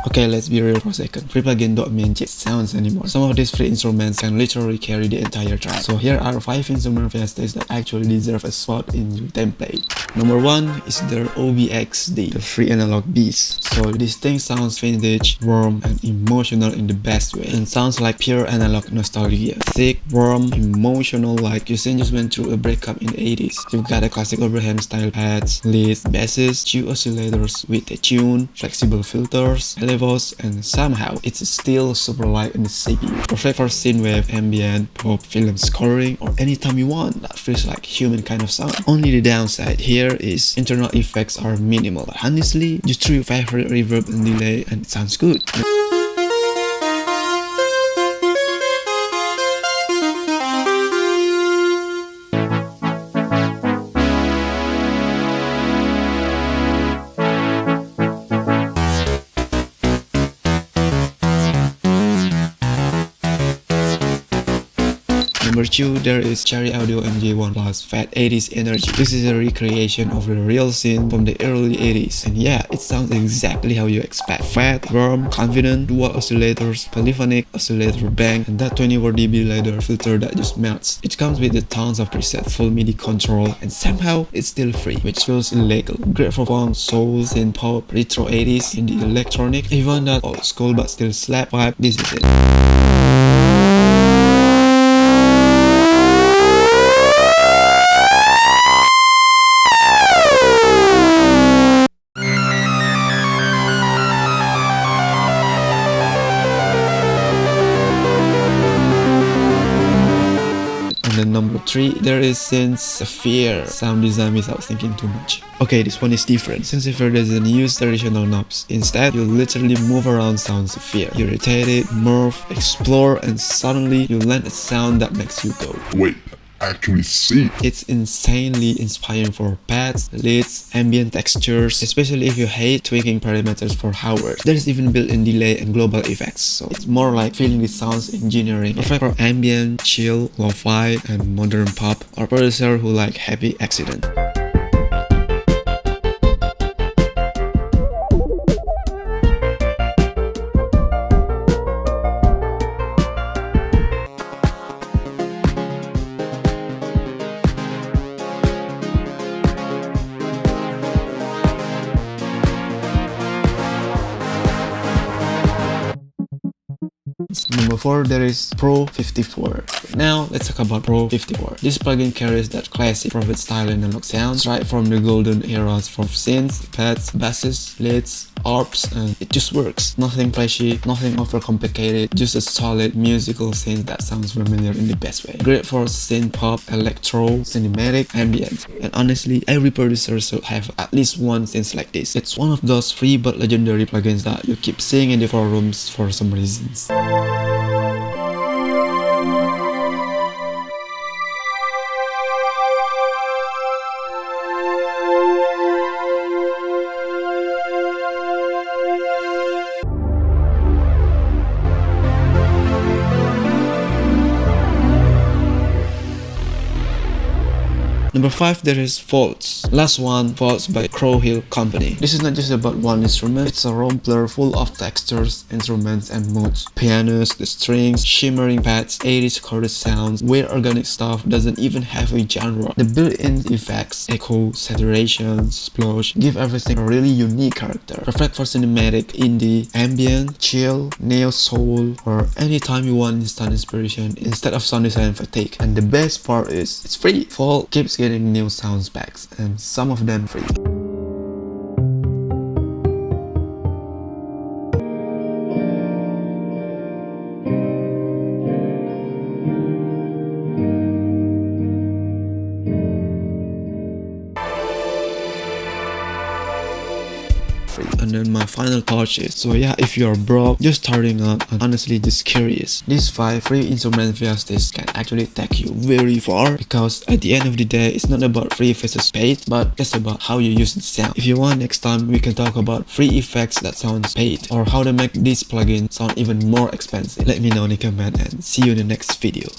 Okay, let's be real for a second. Free plugin don't mean just sounds anymore. Some of these free instruments can literally carry the entire track. So here are 5 instrument VSTs that actually deserve a spot in your template. Number 1 is the OBXD, the free analog beast. So this thing sounds vintage, warm, and emotional in the best way, and sounds like pure analog nostalgia. Thick, warm, emotional, like you just went through a breakup in the 80s. You've got a classic overhand style pads, leads, basses, Q oscillators with a tune, flexible filters, elevos, and somehow it's still super light in the CPU. Perfect for synthwave, ambient, pop, film scoring, or anytime you want. That feels like human kind of sound. Only the downside here is internal effects are minimal. But honestly, just throw your favorite reverb and delay and it sounds good. Number 2, there is Cherry Audio MJ1 Plus Fat 80s Energy. This is a recreation of the real synth from the early 80s, and yeah, it sounds exactly how you expect. Fat, warm, confident, dual oscillators, polyphonic oscillator bank, and that 24 dB ladder filter that just melts. It comes with tons of presets, full MIDI control, and somehow it's still free, which feels illegal. Great for funk, soul, synth pop, retro 80s, indie electronic, even that old school but still slap vibe. This is it. And then number 3, there is Synth Sphere. Sound design without thinking too much. Okay, this one is different. Synth Sphere doesn't use traditional knobs. Instead, you literally move around sound sphere. You rotate it, move, explore, and suddenly you land a sound that makes you go, wait, actually see. It's insanely inspiring for pads, leads, ambient textures, especially if you hate tweaking parameters for hours. There's even built-in delay and global effects, so it's more like feeling the sounds engineering. Perfect for ambient, chill, lo-fi, and modern pop, or producer who like happy accident. Number 4, there is Pro 54. Now let's talk about Pro 54. This plugin carries that classic Prophet style analog sounds right from the golden eras from synths, pads, basses, leads, arps, and it just works. Nothing flashy, nothing overcomplicated, just a solid musical synth that sounds familiar in the best way. Great for synth pop, electro, cinematic, ambient, and honestly every producer should have at least one synth like this. It's one of those free but legendary plugins that you keep seeing in the forums for some reasons. Number 5, there is Faults. Last one, Faults by Crow Hill Company. This is not just about one instrument, it's a rompler full of textures, instruments, and moods. Pianos, the strings, shimmering pads, 80s chorus sounds, weird organic stuff, doesn't even have a genre. The built-in effects, echo, saturation, splash, give everything a really unique character. Perfect for cinematic, indie, ambient, chill, neo-soul, or anytime you want instant inspiration instead of sound design fatigue. And the best part is, it's free. Fault keeps getting new sounds packs, and some of them free. And then my final thought is, so yeah, if you're broke, just starting up, and honestly just curious, these 5 free instrument VSTs can actually take you very far, because at the end of the day, it's not about free versus paid, but it's about how you use the sound. If you want, next time we can talk about free effects that sounds paid, or how to make this plugin sound even more expensive. Let me know in the comment, and see you in the next video.